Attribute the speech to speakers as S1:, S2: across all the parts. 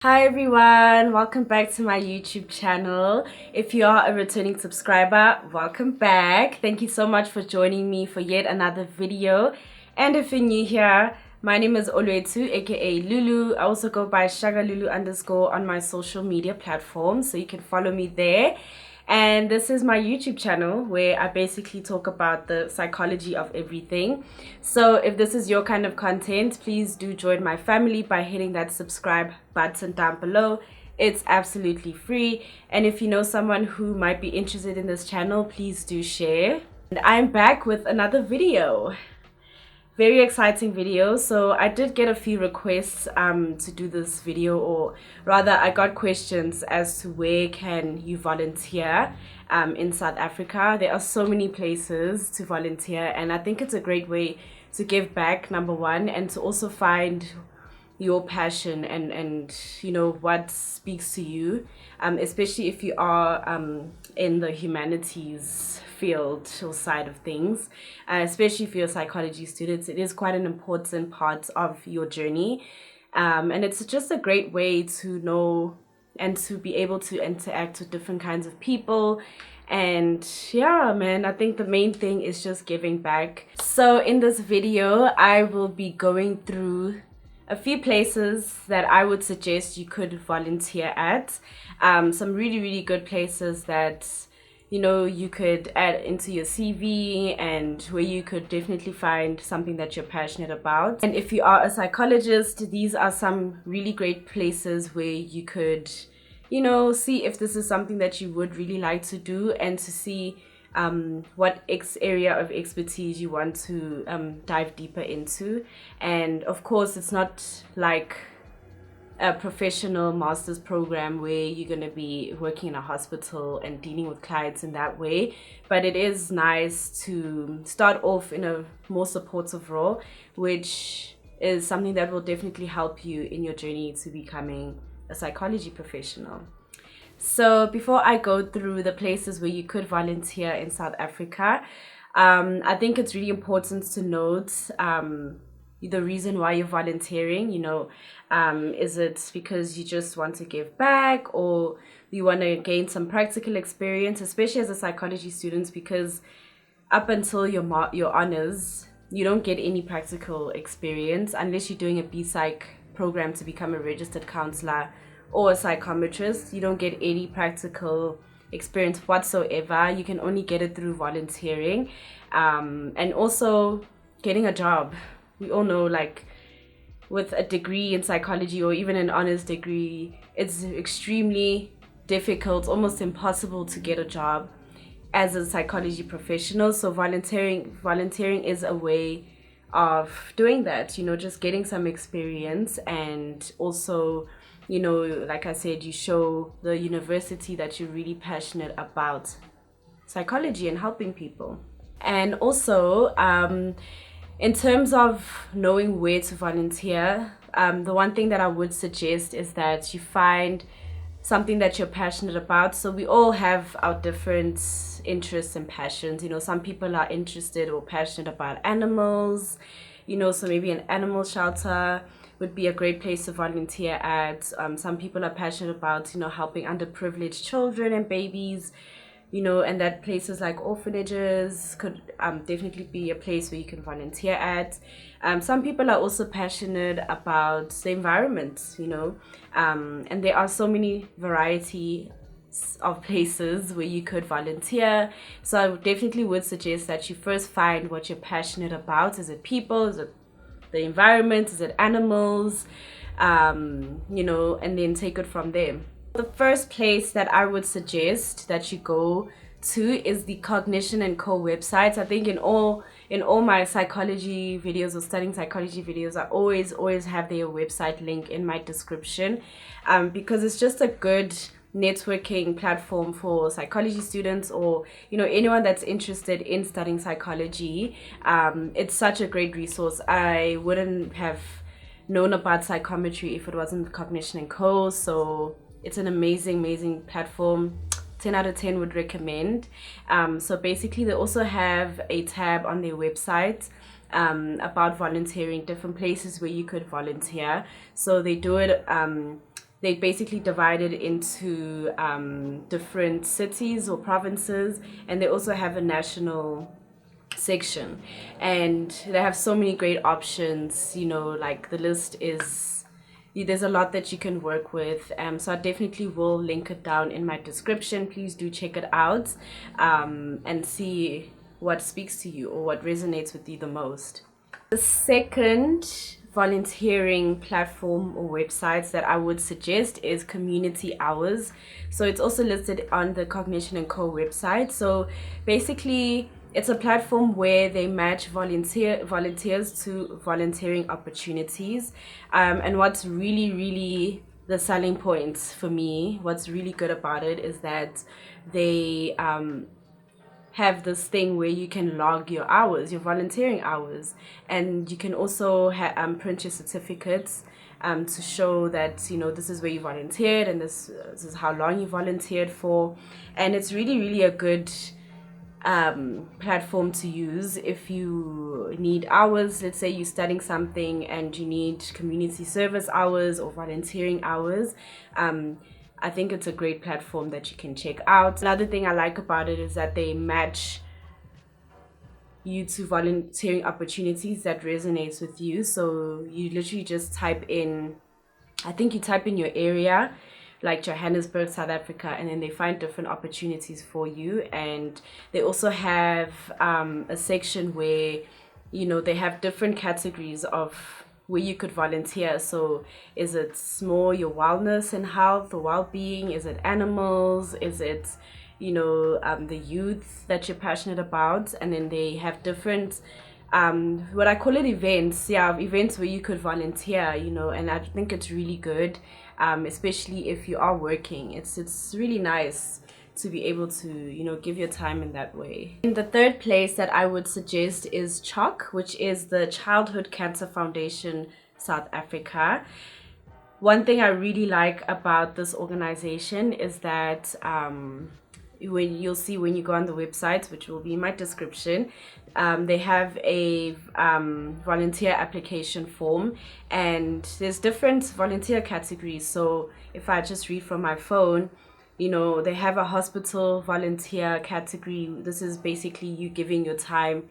S1: Hi everyone, welcome back to my YouTube channel. If you are a returning subscriber, welcome back. Thank you so much for joining me for yet another video. And if you're new here, my name is Olwethu, aka Lulu. I also go by shagalulu_ on my social media platforms, so you can follow me there. And this is my YouTube channel where I basically talk about the psychology of everything. So if this is your kind of content, please do join my family by hitting that subscribe button down below. It's absolutely free. And if you know someone who might be interested in this channel, please do share. And I'm back with another video. Very exciting video. So I did get a few requests to do this video, or rather I got questions as to where can you volunteer in South Africa. There are so many places to volunteer, and I think it's a great way to give back, number one, and to also find your passion and you know what speaks to you, especially if you are in the humanities field or side of things, especially if you're a psychology student. It is quite an important part of your journey, and it's just a great way to know and to be able to interact with different kinds of people. And yeah, man, I think the main thing is just giving back. So in this video I will be going through a few places that I would suggest you could volunteer at. Some really good places that, you know, you could add into your CV and where you could definitely find something that you're passionate about. And if you are a psychologist, these are some really great places where you could, you know, see if this is something that you would really like to do, and to see what area of expertise you want to dive deeper into. And of course, it's not like a professional master's program where you're going to be working in a hospital and dealing with clients in that way, but it is nice to start off in a more supportive role, which is something that will definitely help you in your journey to becoming a psychology professional. So before I go through the places where you could volunteer in South Africa, I think it's really important to note the reason why you're volunteering. You know, is it because you just want to give back, or you want to gain some practical experience, especially as a psychology student, because up until your honors, you don't get any practical experience unless you're doing a B-Psych program to become a registered counselor or a psychometrist. You don't get any practical experience whatsoever. You can only get it through volunteering, and also getting a job. We all know, like, with a degree in psychology or even an honors degree, it's extremely difficult, almost impossible to get a job as a psychology professional. So volunteering is a way of doing that, you know, just getting some experience. And also, you know, like I said, you show the university that you're really passionate about psychology and helping people. And also, in terms of knowing where to volunteer, the one thing that I would suggest is that you find something that you're passionate about. So we all have our different interests and passions. You know, some people are interested or passionate about animals, you know, so maybe an animal shelter would be a great place to volunteer at. Some people are passionate about, you know, helping underprivileged children and babies, you know, and that places like orphanages could definitely be a place where you can volunteer at. Some people are also passionate about the environment, you know, and there are so many variety of places where you could volunteer. So I definitely would suggest that you first find what you're passionate about. Is it people? Is it the environment? Is it animals? You know, and then take it from there. The first place that I would suggest that you go to is the Cognition and Co website. I think in all my psychology videos or studying psychology videos, I always have their website link in my description, because it's just a good networking platform for psychology students, or, you know, anyone that's interested in studying psychology. It's such a great resource. I wouldn't have known about psychometry if it wasn't Cognition and Co. So it's an amazing platform. 10 out of 10 would recommend. So basically they also have a tab on their website about volunteering, different places where you could volunteer. So they do it they basically divided into different cities or provinces, and they also have a national section, and they have so many great options. Like the list is, there's a lot that you can work with. So I definitely will link it down in my description. Please do check it out, and see what speaks to you or what resonates with you the most. The second volunteering platform or websites that I would suggest is Community Hours. So it's also listed on the Cognition and Co website. So basically, it's a platform where they match volunteers to volunteering opportunities. And what's really the selling points for me, what's really good about it is that they have this thing where you can log your hours, your volunteering hours, and you can also print your certificates to show that this is where you volunteered, and this is how long you volunteered for. And it's really a good platform to use if you need hours. Let's say you're studying something and you need community service hours or volunteering hours. I think it's a great platform that you can check out. Another thing I like about it is that they match you to volunteering opportunities that resonates with you. So you literally just type in, I think you type in your area, like Johannesburg, South Africa, and then they find different opportunities for you. And they also have a section where they have different categories of where you could volunteer. So is it more your wellness and health or well-being? Is it animals? Is it the youth that you're passionate about? And then they have different what I call it events where you could volunteer, and I think it's really good, especially if you are working. It's really nice to be able to give your time in that way. And the third place that I would suggest is CHOC, which is the Childhood Cancer Foundation South Africa. One thing I really like about this organization is that when you go on the website, which will be in my description, they have a volunteer application form, and there's different volunteer categories. So if I just read from my phone, they have a hospital volunteer category. This is basically you giving your time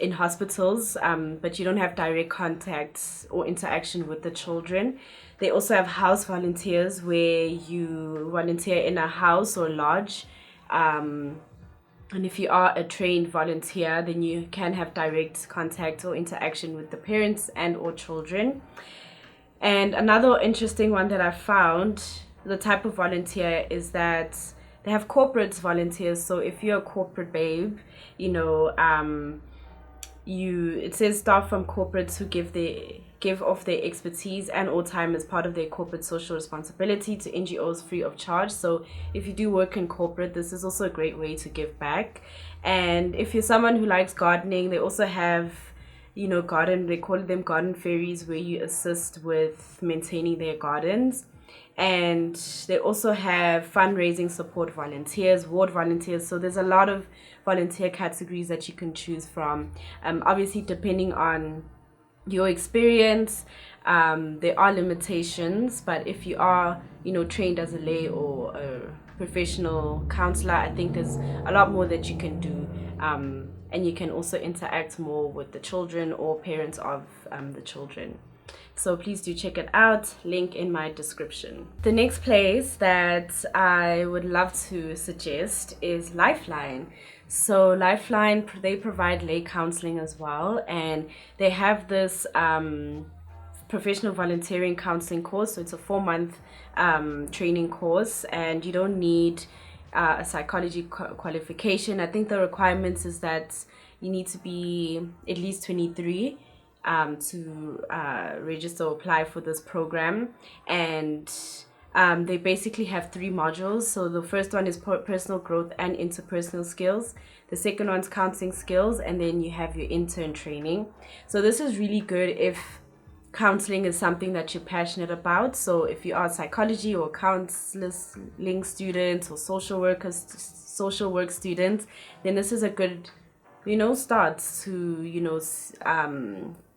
S1: in hospitals, but you don't have direct contacts or interaction with the children. They also have house volunteers, where you volunteer in a house or lodge. And if you are a trained volunteer, then you can have direct contact or interaction with the parents and or children. And another interesting one that I found, the type of volunteer, is that they have corporate volunteers. So if you're a corporate babe, it says staff from corporates who give off their expertise and or time as part of their corporate social responsibility to NGOs free of charge. So if you do work in corporate, this is also a great way to give back. And if you're someone who likes gardening, they also have they call them garden fairies, where you assist with maintaining their gardens. And they also have fundraising support volunteers, ward volunteers. So there's a lot of volunteer categories that you can choose from. Obviously, depending on your experience, there are limitations. But if you are, trained as a lay or a professional counselor, I think there's a lot more that you can do. And you can also interact more with the children or parents of the children. So please do check it out, link in my description. The next place that I would love to suggest is Lifeline. So Lifeline, they provide lay counseling as well, and they have this professional volunteering counseling course. So it's a 4-month training course, and you don't need a psychology qualification. I think the requirements is that you need to be at least 23 to register or apply for this program. And they basically have 3 modules. So the first one is personal growth and interpersonal skills. The second one's counseling skills, and then you have your intern training. So this is really good if counseling is something that you're passionate about. So if you are a psychology or counseling student or social work student, then this is a good starts to,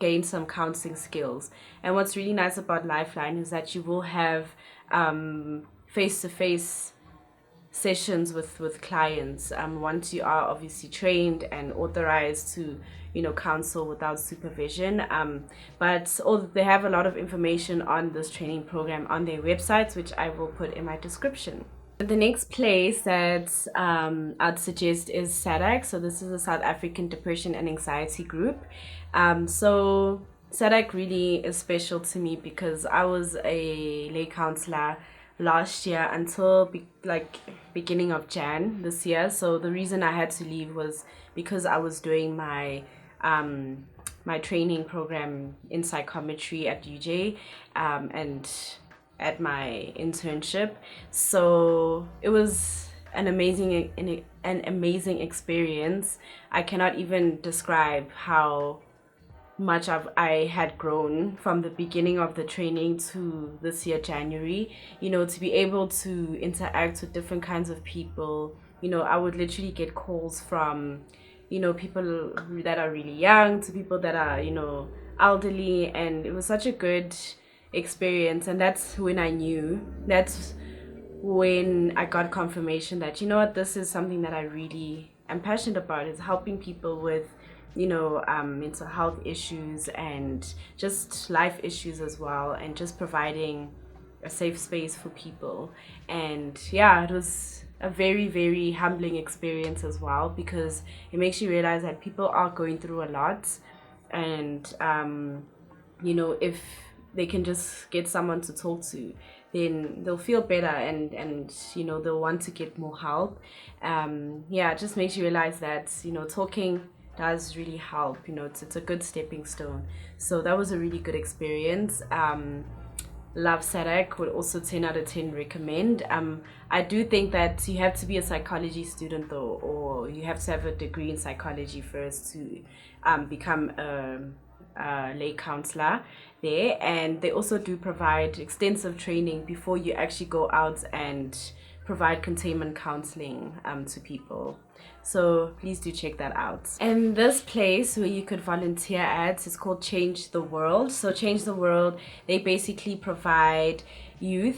S1: gain some counseling skills. And what's really nice about Lifeline is that you will have face-to-face sessions with clients once you are obviously trained and authorized to counsel without supervision, but they have a lot of information on this training program on their websites, which I will put in my description. The next place that I'd suggest is Sadaq. So this is a South African depression and anxiety group. So Sadaq really is special to me because I was a lay counselor last year until beginning of Jan this year. So the reason I had to leave was because I was doing my my training program in psychometry at UJ and at my internship. So it was an amazing experience. I cannot even describe how much I had grown from the beginning of the training to this year January, to be able to interact with different kinds of people. I would literally get calls from people that are really young to people that are elderly, and it was such a good experience. And that's when I got confirmation that this is something that I really am passionate about, is helping people with mental health issues and just life issues as well, and just providing a safe space for people. And yeah, it was a very, very humbling experience as well, because it makes you realize that people are going through a lot, and if they can just get someone to talk to, then they'll feel better, and they'll want to get more help. It just makes you realize that talking does really help. It's a good stepping stone. So that was a really good experience. Love Sadaq, would also 10 out of 10 recommend. I do think that you have to be a psychology student though, or you have to have a degree in psychology first to become a lay counselor there. And they also do provide extensive training before you actually go out and provide containment counseling to people. So please do check that out. And this place where you could volunteer at is called Change the World. So Change the World, they basically provide the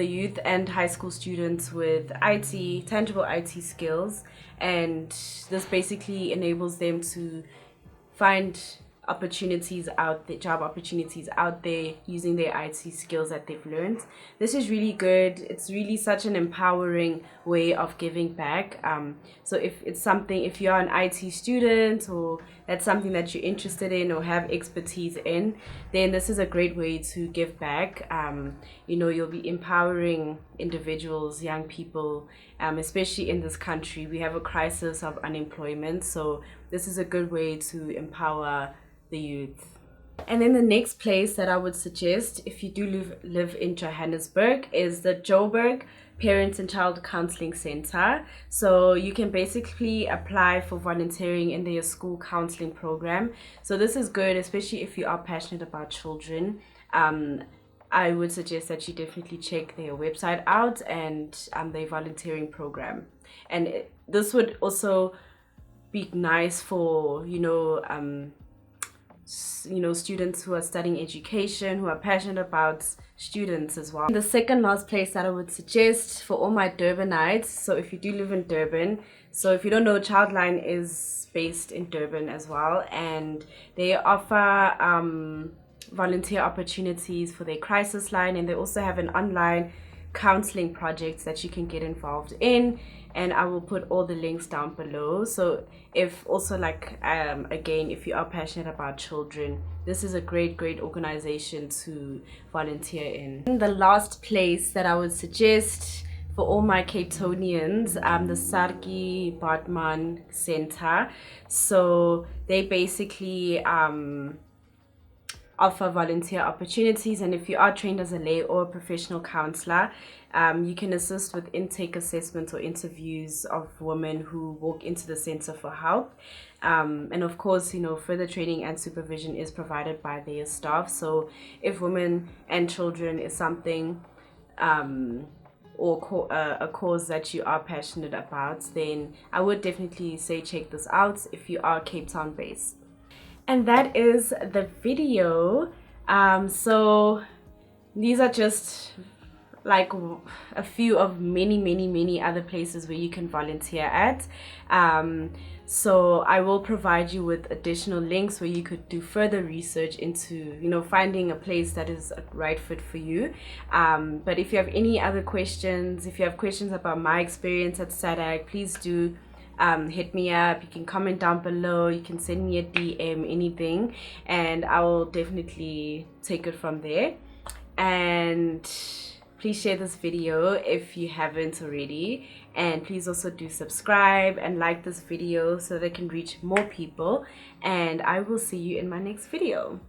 S1: youth and high school students with tangible IT skills. And this basically enables them to find job opportunities out there using their IT skills that they've learned. This is really good. It's really such an empowering way of giving back. So if you're an IT student, or that's something that you're interested in or have expertise in, then this is a great way to give back. You'll be empowering individuals, young people, especially in this country. We have a crisis of unemployment, so this is a good way to empower the youth. And then the next place that I would suggest, if you do live in Johannesburg, is the Joburg Parents and Child Counseling Center. So you can basically apply for volunteering in their school counseling program. So this is good, especially if you are passionate about children. I would suggest that you definitely check their website out and their volunteering program. And this would also be nice for students who are studying education, who are passionate about students as well. The second last place that I would suggest for all my Durbanites, so if you do live in Durban, so if you don't know, Childline is based in Durban as well, and they offer volunteer opportunities for their crisis line, and they also have an online counseling project that you can get involved in, and I will put all the links down below. So if you are passionate about children, this is a great organization to volunteer in. The last place that I would suggest for all my Cape Townians, the Sarki Bartman Center. So they basically offer volunteer opportunities, and if you are trained as a lay or a professional counselor, you can assist with intake assessment or interviews of women who walk into the center for help. And of course, further training and supervision is provided by their staff. So if women and children is something or a cause that you are passionate about, then I would definitely say check this out if you are Cape Town based. And that is the video. So these are just like a few of many other places where you can volunteer at. So I will provide you with additional links where you could do further research into, you know, finding a place that is a right fit for you. But if you have any other questions, if you have questions about my experience at Sadaq, please do hit me up. You can comment down below, you can send me a DM, anything, and I will definitely take it from there. And please share this video if you haven't already, and please also do subscribe and like this video so that it can reach more people, and I will see you in my next video.